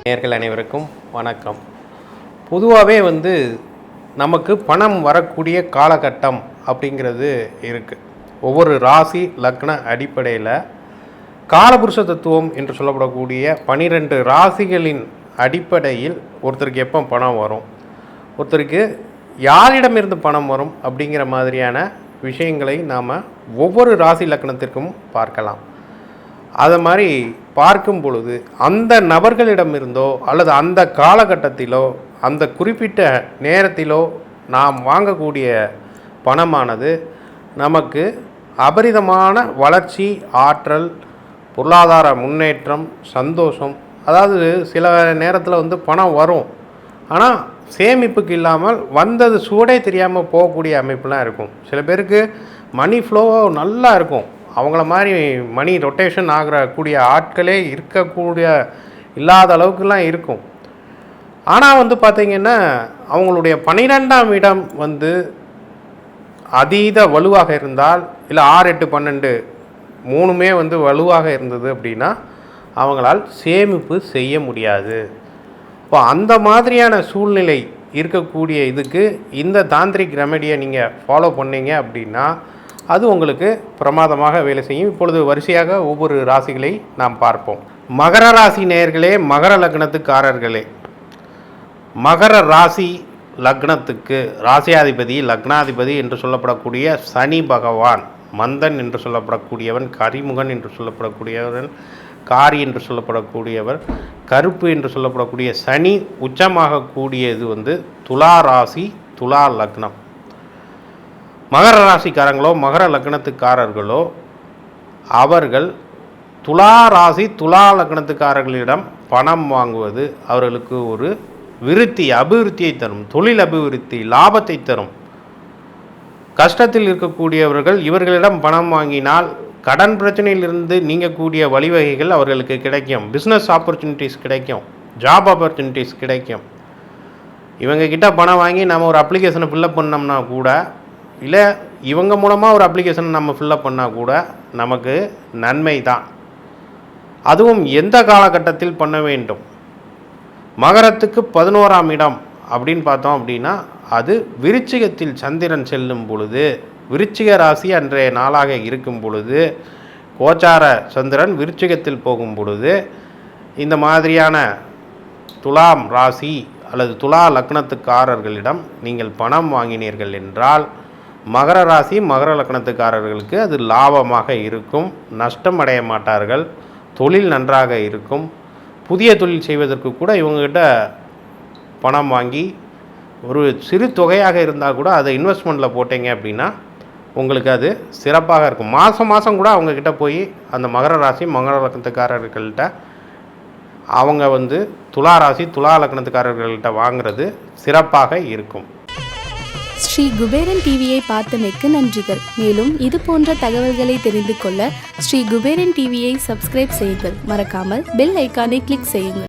நேயர்கள் அனைவருக்கும் வணக்கம். பொதுவாகவே நமக்கு பணம் வரக்கூடிய காலகட்டம் அப்படிங்கிறது இருக்குது. ஒவ்வொரு ராசி லக்ன அடிப்படையில் காலபுருஷ தத்துவம் என்று சொல்லப்படக்கூடிய 12 ராசிகளின் அடிப்படையில் ஒருத்தருக்கு எப்போ பணம் வரும், ஒருத்தருக்கு யாரிடமிருந்து பணம் வரும் அப்படிங்கிற மாதிரியான விஷயங்களை நாம் ஒவ்வொரு ராசி லக்னத்திற்கும் பார்க்கலாம். அதை மாதிரி பார்க்கும் பொழுது அந்த நபர்களிடமிருந்தோ அல்லது அந்த காலகட்டத்திலோ அந்த குறிப்பிட்ட நேரத்திலோ நாம் வாங்கக்கூடிய பணமானது நமக்கு அபரிதமான வளர்ச்சி, ஆற்றல், பொருளாதார முன்னேற்றம், சந்தோஷம், அதாவது சில நேரத்தில் பணம் வரும், ஆனால் சேமிப்புக்கு இல்லாமல் வந்தது சூடே தெரியாமல் போகக்கூடிய அமைப்புலாம் இருக்கும். சில பேருக்கு மணி ஃப்ளோ நல்லா இருக்கும், அவங்கள மாதிரி மணி ரொட்டேஷன் ஆகக்கூடிய ஆட்களே இருக்கக்கூடிய இல்லாத அளவுக்குலாம் இருக்கும். ஆனால் பார்த்திங்கன்னா அவங்களுடைய 12ஆம் இடம் அதீத வலுவாக இருந்தால், இல்லை 6, 8, 12 மூணுமே வலுவாக இருந்தது அப்படின்னா அவங்களால் சேமிப்பு செய்ய முடியாது. இப்போ அந்த மாதிரியான சூழ்நிலை இருக்கக்கூடிய இதுக்கு இந்த தாந்திரிக் ரெமெடியை நீங்கள் ஃபாலோ பண்ணீங்க அப்படின்னா அது உங்களுக்கு பிரமாதமாக வேலை செய்யும். இப்பொழுது வரிசையாக ஒவ்வொரு ராசிகளை நாம் பார்ப்போம். மகர ராசி நேயர்களே, மகர லக்னத்துக்காரர்களே, மகர ராசி லக்னத்துக்கு ராசியாதிபதி லக்னாதிபதி என்று சொல்லப்படக்கூடிய சனி பகவான், மந்தன் என்று சொல்லப்படக்கூடியவன், கரிமுகன் என்று சொல்லப்படக்கூடியவன், காரி என்று சொல்லப்படக்கூடியவர், கருப்பு என்று சொல்லப்படக்கூடிய சனி உச்சமாக கூடியது துலா ராசி துலா லக்னம். மகர ராசிக்காரங்களோ மகர லக்னத்துக்காரர்களோ அவர்கள் துலா ராசி துலா லக்னத்துக்காரர்களிடம் பணம் வாங்குவது அவர்களுக்கு ஒரு விருத்தி, அபிவிருத்தியை தரும், தொழில் அபிவிருத்தி, லாபத்தை தரும். கஷ்டத்தில் இருக்கக்கூடியவர்கள் இவர்களிடம் பணம் வாங்கினால் கடன் பிரச்சனையிலிருந்து நீங்கக்கூடிய வழிவகைகள் அவர்களுக்கு கிடைக்கும். பிஸ்னஸ் ஆப்பர்ச்சுனிட்டிஸ் கிடைக்கும், ஜாப் ஆப்பர்ச்சுனிட்டிஸ் கிடைக்கும். இவங்கக்கிட்ட பணம் வாங்கி நம்ம ஒரு அப்ளிகேஷனை ஃபில்லப் பண்ணோம்னா கூட, இல்லை இவங்க மூலமாக ஒரு அப்ளிகேஷனை நம்ம ஃபில்லப் பண்ணால் கூட நமக்கு நன்மை தான். அதுவும் எந்த காலகட்டத்தில் பண்ண வேண்டும்? மகரத்துக்கு 11ஆம் இடம் அப்படின்னு பார்த்தோம் அப்படின்னா அது விருச்சிகத்தில் சந்திரன் செல்லும் பொழுது, விருச்சிக ராசி அன்றைய நாளாக இருக்கும் பொழுது, கோச்சார சந்திரன் விருச்சிகத்தில் போகும் பொழுது இந்த மாதிரியான துலாம் ராசி அல்லது துலா லக்னத்துக்காரர்களிடம் நீங்கள் பணம் வாங்கினீர்கள் என்றால் மகர ராசி மகர லக்னத்துக்காரர்களுக்கு அது லாபமாக இருக்கும், நஷ்டம் அடைய மாட்டார்கள், தொழில் நன்றாக இருக்கும். புதிய தொழில் செய்வதற்கு கூட இவங்ககிட்ட பணம் வாங்கி ஒரு சிறு தொகையாக இருந்தால் கூட அதை இன்வெஸ்ட்மெண்ட்டில் போட்டீங்க அப்படின்னா உங்களுக்கு அது சிறப்பாக இருக்கும். மாதம் மாதம் கூட அவங்கக்கிட்ட போய் அந்த மகர ராசி மகர லக்னத்துக்காரர்கள்ட்ட அவங்க துலா ராசி துலா லக்னத்துக்காரர்கள்ட்ட வாங்கிறது சிறப்பாக இருக்கும். ஸ்ரீ குபேரன் டிவியை பார்த்தமைக்கு நன்றிகள். மேலும் இது போன்ற தகவல்களை தெரிந்து கொள்ள ஸ்ரீ குபேரன் டிவியை சப்ஸ்கிரைப் செய்யுங்கள். மறக்காமல் பெல் ஐக்கானை கிளிக் செய்யுங்கள்.